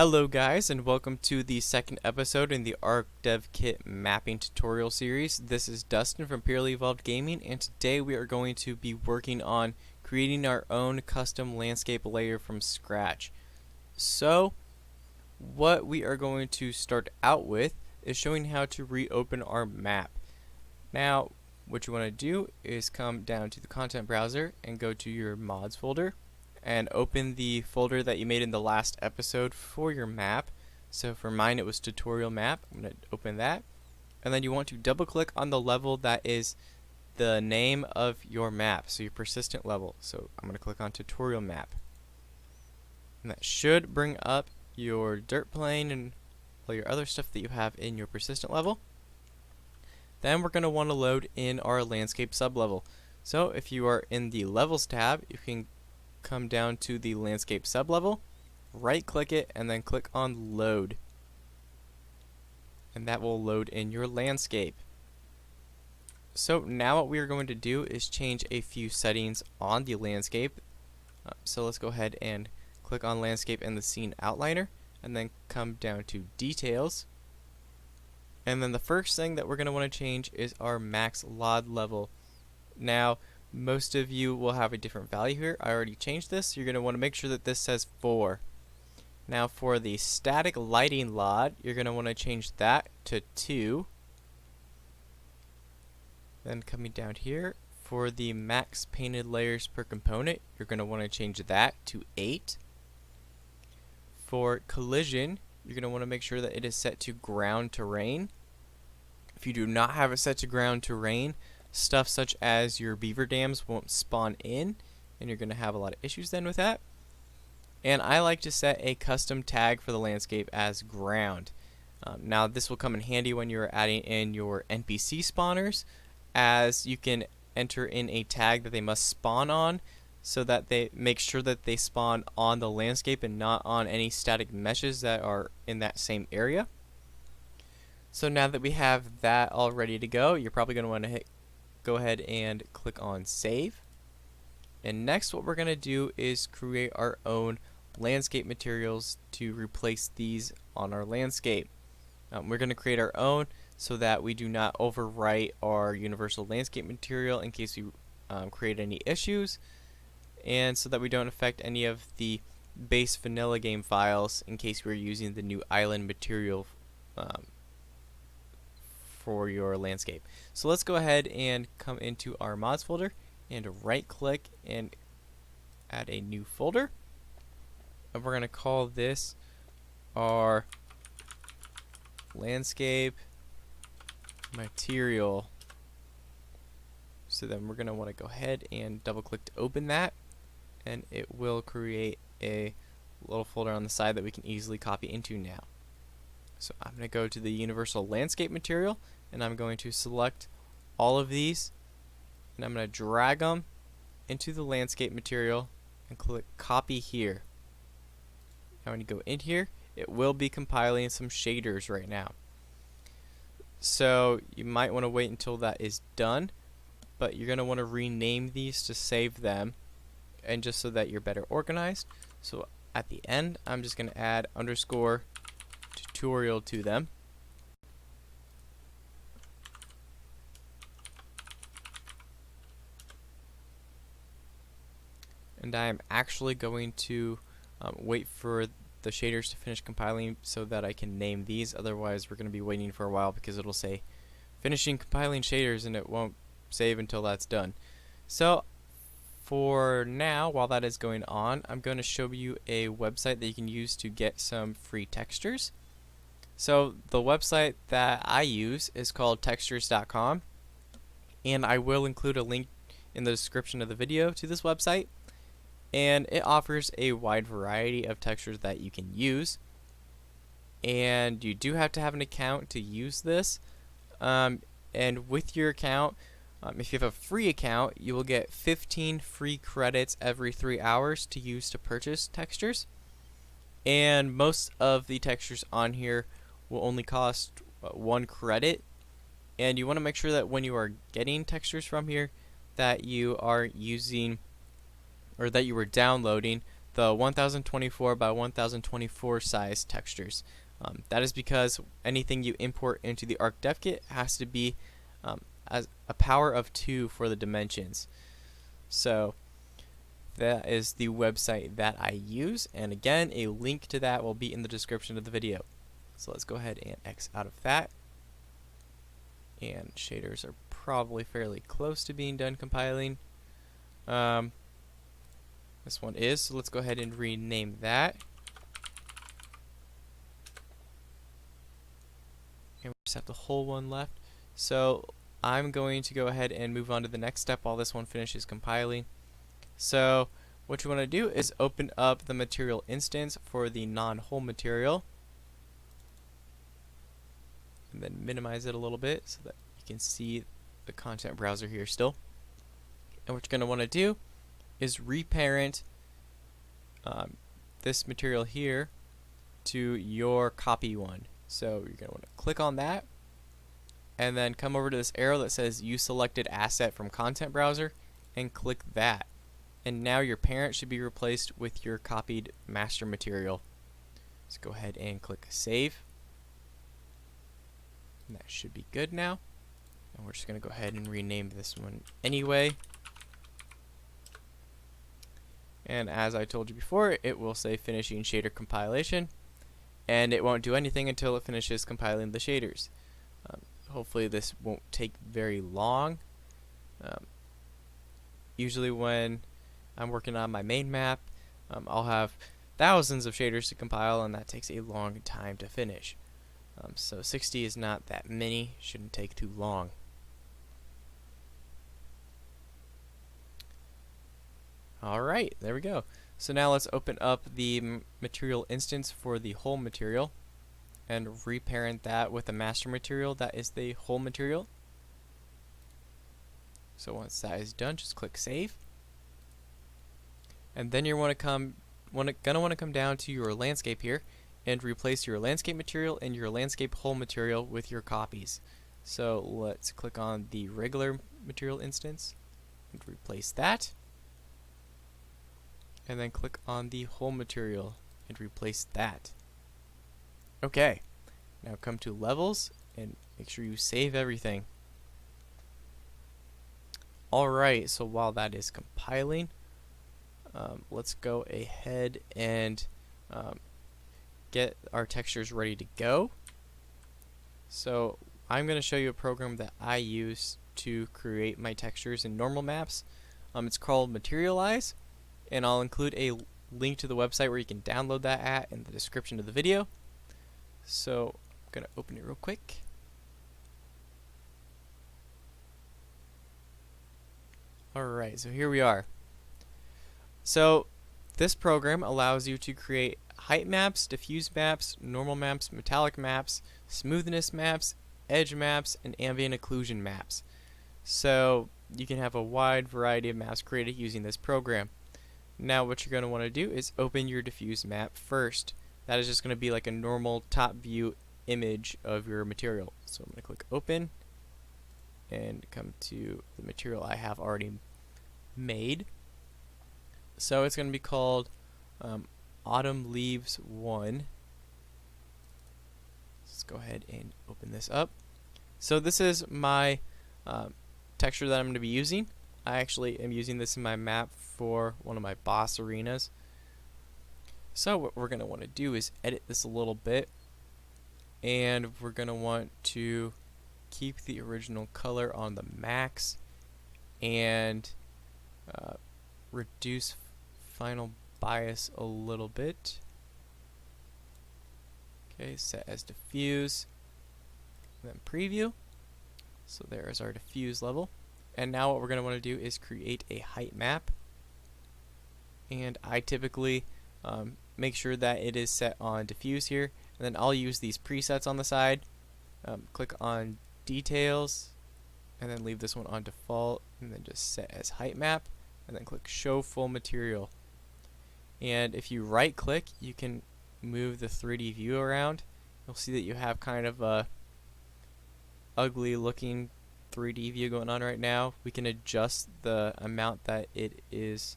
Hello guys, and welcome to the second episode in the ArcDevKit mapping tutorial series. This is Dustin from Purely Evolved Gaming, and today we are going to be working on creating our own custom landscape layer from scratch. So what we are going to start out with is showing how to reopen our map. Now what you want to do is come down to the content browser and go to your mods folder and open the folder that you made in the last episode for your map. So for mine it was tutorial map. I'm going to open that, and then you want to double click on the level that is the name of your map, so your persistent level. So I'm going to click on tutorial map, and that should bring up your dirt plane and all your other stuff that you have in your persistent level. Then we're going to want to load in our landscape sublevel. So if you are in the levels tab, you can come down to the landscape sublevel, right click it, and then click on load, and that will load in your landscape. So now what we are going to do is change a few settings on the landscape. So let's go ahead and click on landscape and the scene outliner, and then come down to details, and then the first thing that we're going to want to change is our max LOD level. Now most of you will have a different value here. I already changed this. You're going to want to make sure that this says 4. Now for the static lighting LOD, you're going to want to change that to 2. Then coming down here, for the max painted layers per component, you're going to want to change that to 8. For collision, you're going to want to make sure that it is set to ground terrain. If you do not have it set to ground terrain, stuff such as your beaver dams won't spawn in, and you're going to have a lot of issues then with that. And I like to set a custom tag for the landscape as ground. Now this will come in handy when you're adding in your NPC spawners, as you can enter in a tag that they must spawn on, so that they make sure that they spawn on the landscape and not on any static meshes that are in that same area. So now that we have that all ready to go, you're probably going to want to go ahead and click on save. And next what we're going to do is create our own landscape materials to replace these on our landscape. We're going to create our own so that we do not overwrite our universal landscape material in case we create any issues, and so that we don't affect any of the base vanilla game files in case we're using the new island material for your landscape. So let's go ahead and come into our mods folder and right click and add a new folder, and we're going to call this our landscape material. So then we're going to want to go ahead and double click to open that, and it will create a little folder on the side that we can easily copy into now. So I'm going to go to the universal landscape material, and I'm going to select all of these, and I'm going to drag them into the landscape material and click copy here. Now when you go in here, it will be compiling some shaders right now. So you might want to wait until that is done, but you're going to want to rename these to save them, and just so that you're better organized. So at the end, I'm just going to add underscore tutorial to them. And I am actually going to wait for the shaders to finish compiling so that I can name these. Otherwise we're going to be waiting for a while because it'll say finishing compiling shaders and it won't save until that's done. So for now, while that is going on, I'm going to show you a website that you can use to get some free textures. So the website that I use is called textures.com, and I will include a link in the description of the video to this website. And it offers a wide variety of textures that you can use, and you do have to have an account to use this. And with your account, if you have a free account, you will get 15 free credits every 3 hours to use to purchase textures. And most of the textures on here will only cost 1 credit, and you want to make sure that when you are getting textures from here that you are using, or that you were downloading, the 1024 by 1024 size textures. That is because anything you import into the ArcDevKit has to be as a power of 2 for the dimensions. So that is the website that I use, and again, a link to that will be in the description of the video. So let's go ahead and X out of that. And shaders are probably fairly close to being done compiling. This one is, so let's go ahead and rename that. And we just have the whole one left. So I'm going to go ahead and move on to the next step while this one finishes compiling. So what you want to do is open up the material instance for the non-whole material. And then minimize it a little bit so that you can see the content browser here still. And what you're going to want to do is reparent this material here to your copy one. So you're going to want to click on that and then come over to this arrow that says use selected asset from content browser and click that. And now your parent should be replaced with your copied master material. Let's go ahead and click save. And that should be good now. And we're just going to go ahead and rename this one anyway. And as I told you before, it will say finishing shader compilation, and it won't do anything until it finishes compiling the shaders. Hopefully this won't take very long. Usually when I'm working on my main map, I'll have thousands of shaders to compile, and that takes a long time to finish. So 60 is not that many, shouldn't take too long. Alright, there we go. So now let's open up the material instance for the whole material and reparent that with the master material that is the whole material. So once that is done, just click save. And then you're gonna want to come down to your landscape here and replace your landscape material and your landscape whole material with your copies. So let's click on the regular material instance and replace that. And then click on the whole material and replace that. Okay, now come to levels and make sure you save everything. Alright, so while that is compiling, let's go ahead and get our textures ready to go. So I'm going to show you a program that I use to create my textures in normal maps. It's called Materialize, and I'll include a link to the website where you can download that at in the description of the video. So I'm going to open it real quick. Alright, so here we are. So this program allows you to create height maps, diffuse maps, normal maps, metallic maps, smoothness maps, edge maps, and ambient occlusion maps. So you can have a wide variety of maps created using this program. Now what you're going to want to do is open your diffuse map first. That is just going to be like a normal top view image of your material. So I'm going to click open and come to the material I have already made. So it's going to be called Autumn Leaves 1. Let's go ahead and open this up. So this is my texture that I'm going to be using. I actually am using this in my map for one of my boss arenas. So what we're going to want to do is edit this a little bit, and we're going to want to keep the original color on the max and reduce final bias a little bit. Okay, set as diffuse, and then preview. So there is our diffuse level. And now what we're going to want to do is create a height map. And I typically make sure that it is set on diffuse here. And then I'll use these presets on the side. Click on details, and then leave this one on default, and then just set as height map, and then click show full material. And if you right click, you can move the 3D view around. You'll see that you have kind of a ugly looking 3D view going on right now. We can adjust the amount that it is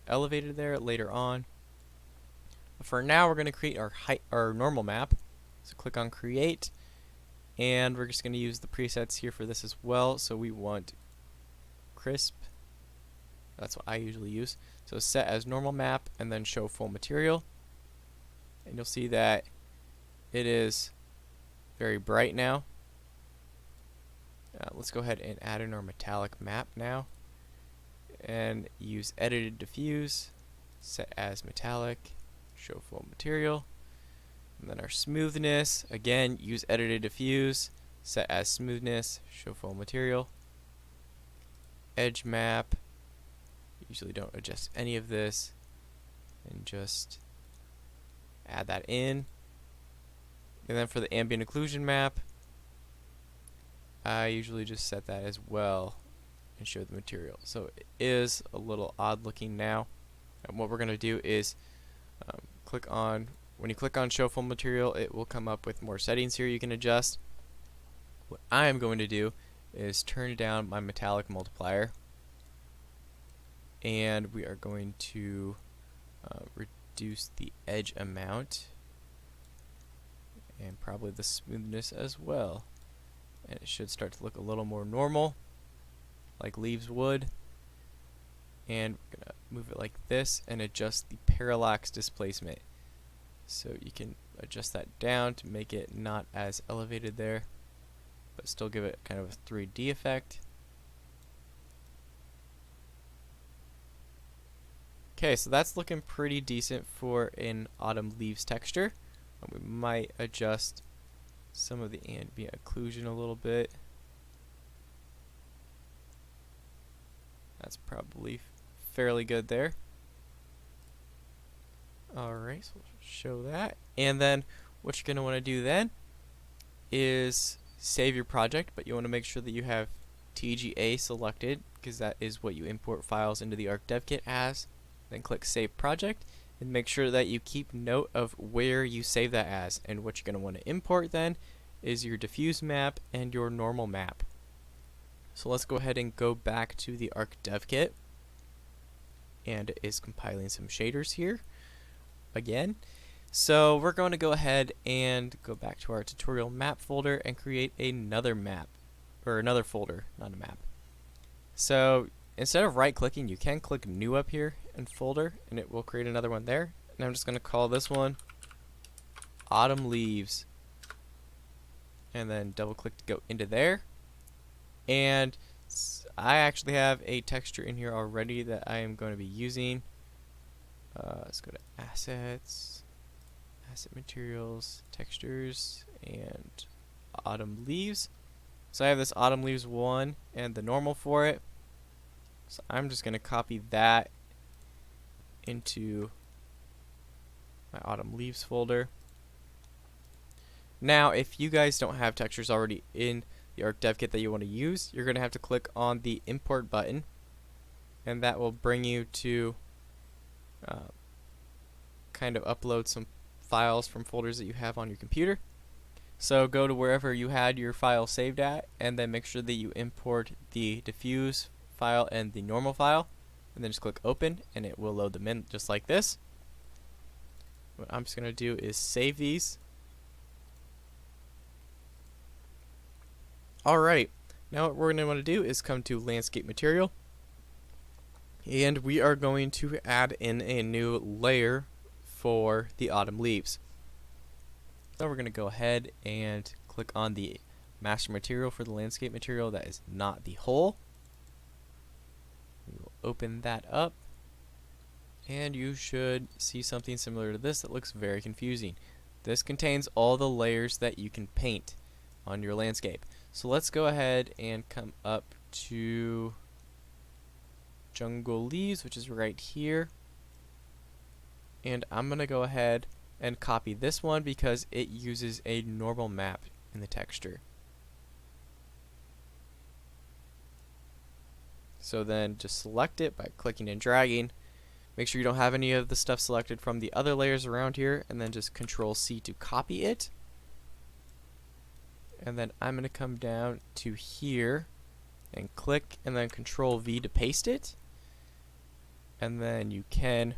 elevated there later on. But for now, we're going to create our normal map. So click on create, and we're just going to use the presets here for this as well. So we want crisp. That's what I usually use. So set as normal map and then show full material. And you'll see that it is very bright now. Let's go ahead and add in our metallic map now. And use edited diffuse, set as metallic, show full material. And then our smoothness, again, use edited diffuse, set as smoothness, show full material. Edge map, usually don't adjust any of this, and just add that in. And then for the ambient occlusion map, I usually just set that as well and show the material. So it is a little odd looking now. And what we're going to do is when you click on show full material, it will come up with more settings here you can adjust. What I am going to do is turn down my metallic multiplier, and we are going to reduce the edge amount and probably the smoothness as well, and it should start to look a little more normal like leaves would. And we're gonna move it like this and adjust the parallax displacement, so you can adjust that down to make it not as elevated there, but still give it kind of a 3D effect. Okay, so that's looking pretty decent for an autumn leaves texture. We might adjust some of the ambient occlusion a little bit. That's probably fairly good there. Alright, so we'll show that. And then what you're going to want to do then is save your project, but you want to make sure that you have TGA selected, because that is what you import files into the ArcDevKit as. Then click Save Project, and make sure that you keep note of where you save that as. And what you're going to want to import then is your diffuse map and your normal map. So let's go ahead and go back to the ArcDevKit, and it is compiling some shaders here again. So we're going to go ahead and go back to our tutorial map folder and create another map, or another folder, not a map. So instead of right clicking, you can click new up here in folder, and it will create another one there. And I'm just going to call this one Autumn Leaves, and then double click to go into there. And I actually have a texture in here already that I am going to be using. Let's go to assets, asset materials, textures, and autumn leaves. So I have this autumn leaves 1 and the normal for it. So I'm just going to copy that into my autumn leaves folder. Now, if you guys don't have textures already in the ArcDevKit that you want to use, you're going to have to click on the import button, and that will bring you to kind of upload some files from folders that you have on your computer. So go to wherever you had your file saved at, and then make sure that you import the diffuse file and the normal file, and then just click open, and it will load them in just like this. What I'm just going to do is save these. Alright, now what we're going to want to do is come to landscape material, and we are going to add in a new layer for the autumn leaves. So we're going to go ahead and click on the master material for the landscape material that is not the whole. We will open that up, and you should see something similar to this that looks very confusing. This contains all the layers that you can paint on your landscape. So let's go ahead and come up to jungle leaves, which is right here, and I'm gonna go ahead and copy this one because it uses a normal map in the texture. So then just select it by clicking and dragging. Make sure you don't have any of the stuff selected from the other layers around here, and then just Control C to copy it. And then I'm going to come down to here and click, and then Control V to paste it. and then you can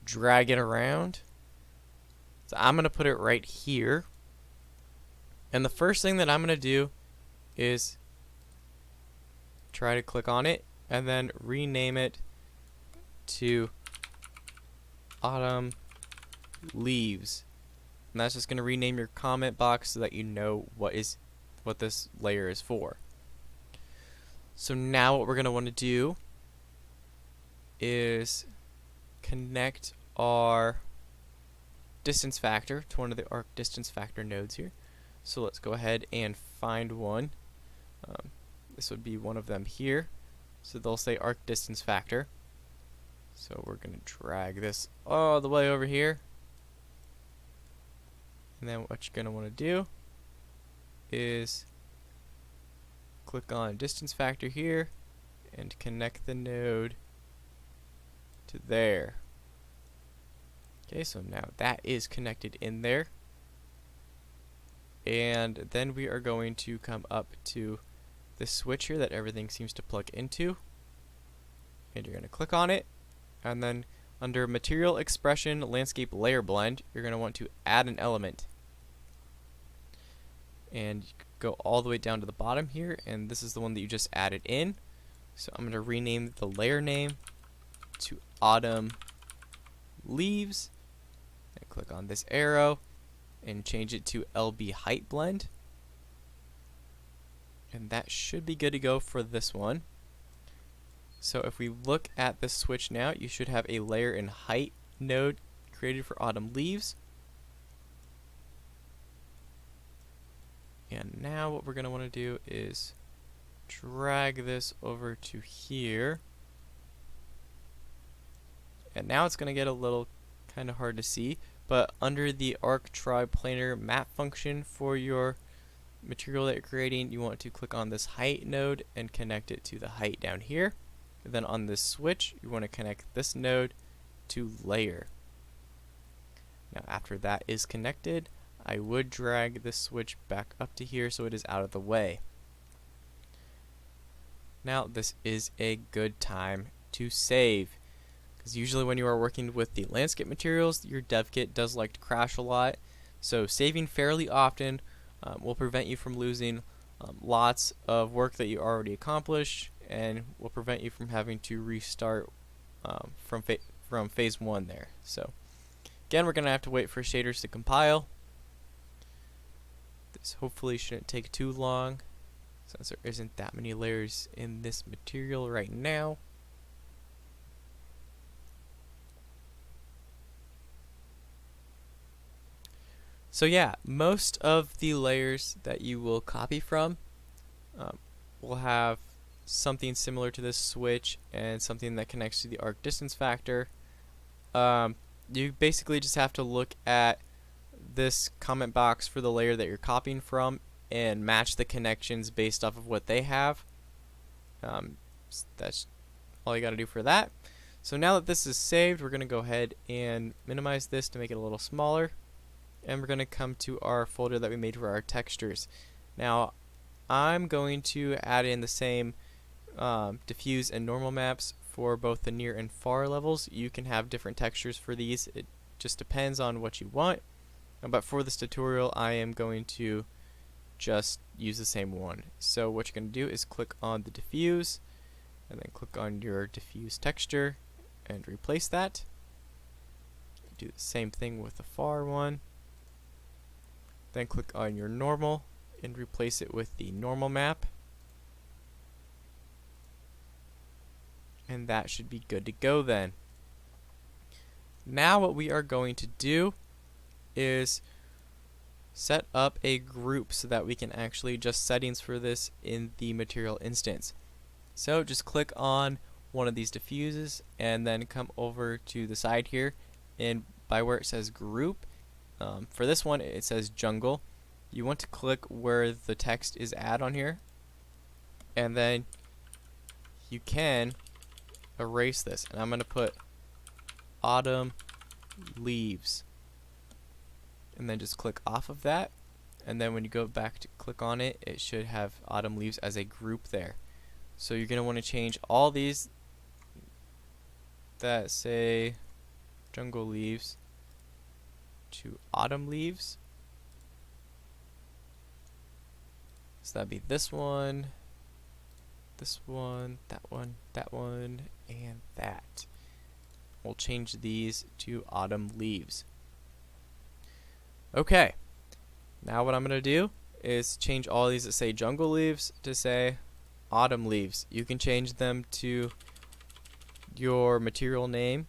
drag it around. So I'm going to put it right here. And the first thing that I'm going to do is try to click on it and then rename it to Autumn Leaves. And that's just going to rename your comment box so that you know what this layer is for. So now what we're going to want to do is connect our distance factor to one of the arc distance factor nodes here. So let's go ahead and find one. This would be one of them here. So they'll say arc distance factor. So we're going to drag this all the way over here. And then what you're going to want to do is click on distance factor here and connect the node to there. Okay, so now that is connected in there. And then we are going to come up to the switch here that everything seems to plug into. And you're going to click on it. And then under Material Expression Landscape Layer Blend, you're going to want to add an element. And you go all the way down to the bottom here. And this is the one that you just added in. So I'm going to rename the layer name to Autumn Leaves. And click on this arrow and change it to LB Height Blend. And that should be good to go for this one. So if we look at this switch now, you should have a layer and height node created for Autumn Leaves. And now what we're going to want to do is drag this over to here. And now it's going to get a little kind of hard to see, but under the arc triplanar map function for your material that you're creating, you want to click on this height node and connect it to the height down here. And then on this switch, you want to connect this node to layer. Now after that is connected, I would drag this switch back up to here so it is out of the way. Now this is a good time to save, because usually when you are working with the landscape materials, your dev kit does like to crash a lot. So saving fairly often will prevent you from losing lots of work that you already accomplished, and will prevent you from having to restart from phase 1 there. So again, we're going to have to wait for shaders to compile. This hopefully shouldn't take too long, since there isn't that many layers in this material right now. So yeah, most of the layers that you will copy from will have something similar to this switch and something that connects to the arc distance factor. You basically just have to look at this comment box for the layer that you're copying from and match the connections based off of what they have. That's all you got to do for that. So now that this is saved, we're going to go ahead and minimize this to make it a little smaller. And we're going to come to our folder that we made for our textures. Now I'm going to add in the same diffuse and normal maps for both the near and far levels. You can have different textures for these. It just depends on what you want. But for this tutorial, I am going to just use the same one. So what you're going to do is click on the diffuse and then click on your diffuse texture and replace that. Do the same thing with the far one. Then click on your normal and replace it with the normal map. And that should be good to go then. Now what we are going to do is set up a group so that we can actually adjust settings for this in the material instance. So just click on one of these diffuses and then come over to the side here, and by where it says group, for this one it says jungle. You want to click where the text is at on here, and then you can erase this, and I'm going to put Autumn Leaves, and then just click off of that, and then when you go back to click on it, it should have Autumn Leaves as a group there. So you're going to want to change all these that say jungle leaves to autumn leaves. So that'd be this one, that one, and that. We'll change these to autumn leaves. Okay, now what I'm going to do is change all these that say jungle leaves to say autumn leaves. You can change them to your material name.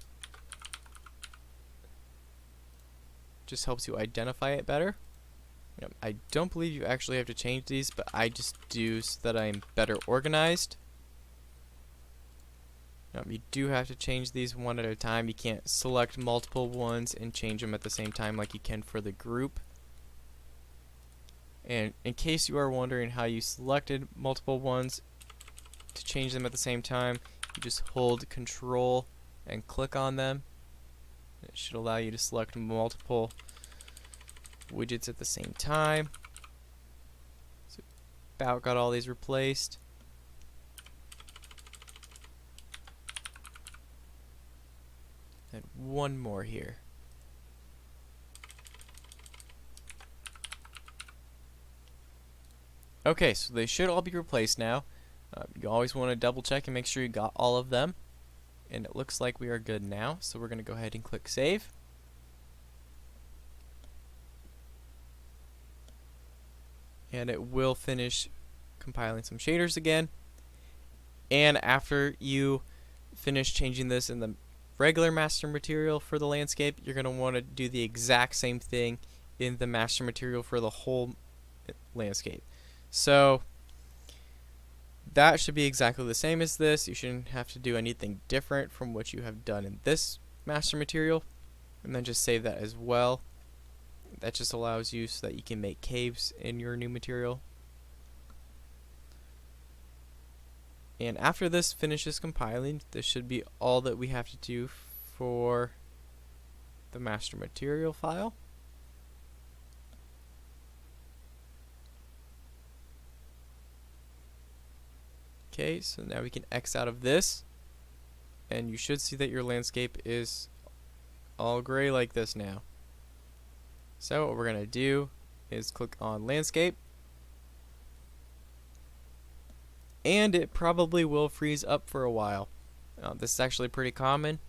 Just helps you identify it better. I don't believe you actually have to change these, but I just do so that I'm better organized. You do have to change these one at a time. You can't select multiple ones and change them at the same time like you can for the group. And in case you are wondering how you selected multiple ones to change them at the same time, you just hold Control and click on them. It should allow you to select multiple widgets at the same time. So about got all these replaced. And one more here. Okay, so they should all be replaced now. You always want to double check and make sure you got all of them. And it looks like we are good now, so we're going to go ahead and click Save. And it will finish compiling some shaders again. And after you finish changing this in the regular master material for the landscape, you're going to want to do the exact same thing in the master material for the whole landscape. So that should be exactly the same as this. You shouldn't have to do anything different from what you have done in this master material. And then just save that as well. That just allows you so that you can make caves in your new material. And after this finishes compiling, this should be all that we have to do for the master material file. Okay, so now we can X out of this, and you should see that your landscape is all gray like this now. So what we're going to do is click on landscape, and it probably will freeze up for a while. This is actually pretty common.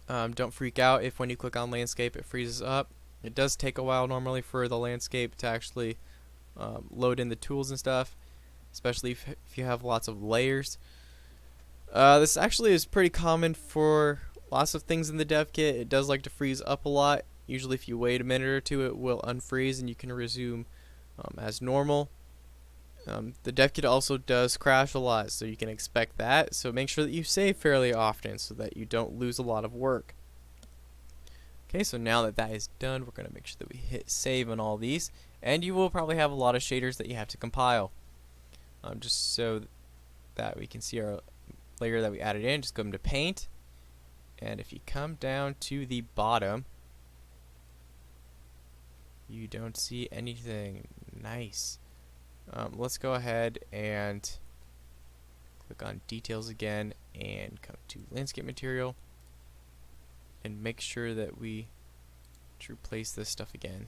Don't freak out if when you click on landscape it freezes up. It does take a while normally for the landscape to actually load in the tools and stuff, especially if you have lots of layers. This actually is pretty common for lots of things in the dev kit. It does like to freeze up a lot. Usually if you wait a minute or two, it will unfreeze and you can resume as normal. The dev kit also does crash a lot, so you can expect that. So make sure that you save fairly often so that you don't lose a lot of work. Okay, so now that that is done, we're going to make sure that we hit save on all these. And you will probably have a lot of shaders that you have to compile. Just so that we can see our layer that we added in, just go into Paint. And if you come down to the bottom, you don't see anything. Nice. Let's go ahead and click on Details again and come to Landscape Material and make sure that we replace this stuff again.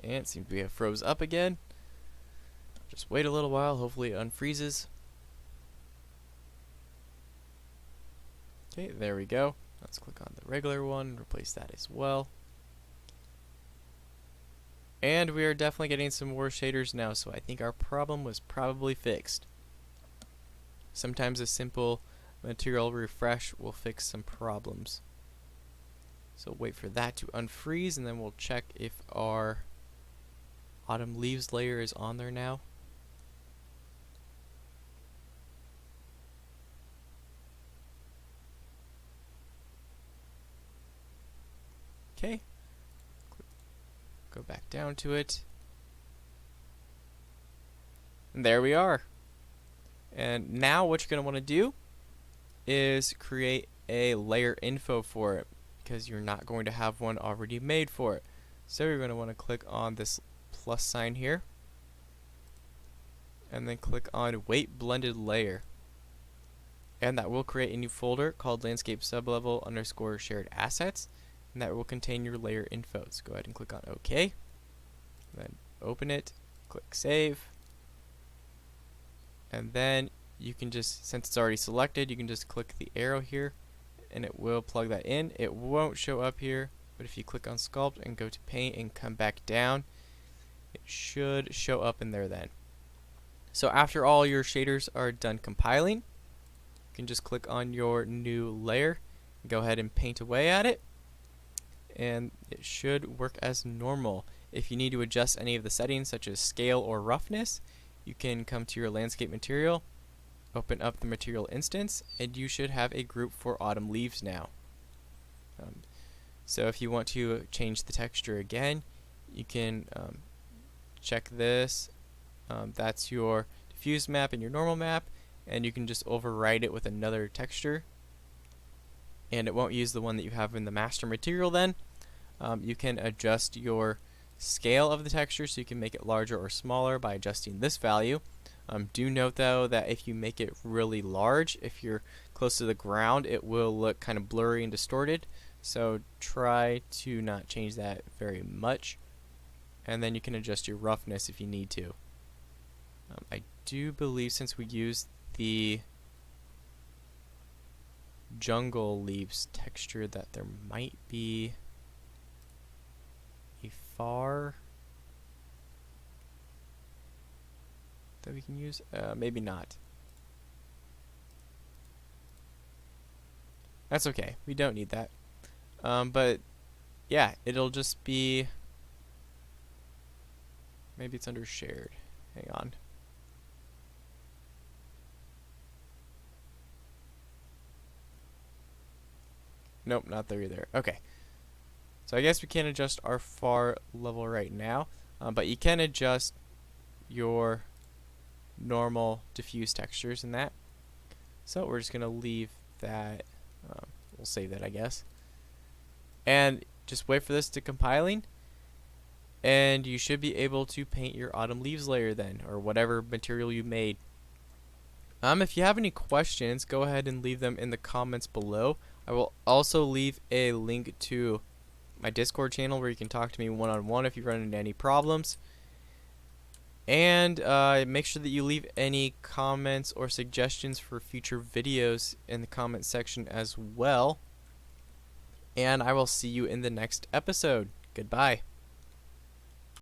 And it seems we have froze up again. Just wait a little while, hopefully it unfreezes. Okay, there we go. Let's click on the regular one and replace that as well. And we are definitely getting some more shaders now, so I think our problem was probably fixed. Sometimes a simple material refresh will fix some problems. So wait for that to unfreeze and then we'll check if our autumn leaves layer is on there now. Okay, go back down to it, and there we are. And now what you're going to want to do is create a layer info for it, because you're not going to have one already made for it. So you're going to want to click on this plus sign here, and then click on weight blended layer, and that will create a new folder called landscape sublevel _ shared assets, and that will contain your layer info. So go ahead and click on OK, then open it, click save, and then you can just, since it's already selected, you can just click the arrow here and it will plug that in. It won't show up here, but if you click on sculpt and go to paint and come back down, it should show up in there then. So after all your shaders are done compiling, you can just click on your new layer, go ahead and paint away at it, and it should work as normal. If you need to adjust any of the settings such as scale or roughness, you can come to your landscape material, open up the material instance, and you should have a group for autumn leaves now. So if you want to change the texture again, you can check this. That's your diffuse map and your normal map, and you can just override it with another texture, and it won't use the one that you have in the master material then. You can adjust your scale of the texture, so you can make it larger or smaller by adjusting this value. Do note though that if you make it really large, if you're close to the ground, it will look kind of blurry and distorted, so try to not change that very much. And then you can adjust your roughness if you need to. I do believe, since we used the jungle leaves texture, that there might be a far that we can use. Maybe not. That's okay, we don't need that. But yeah, it'll just be, maybe it's under shared. Hang on. Nope, not there either. Okay. So I guess we can't adjust our far level right now, but you can adjust your normal diffuse textures in that. So we're just going to leave that. We'll save that, I guess. And just wait for this to compiling, and you should be able to paint your autumn leaves layer then, or whatever material you made. If you have any questions, go ahead and leave them in the comments below. I will also leave a link to my Discord channel where you can talk to me one-on-one if you run into any problems. And make sure that you leave any comments or suggestions for future videos in the comment section as well. And I will see you in the next episode. Goodbye.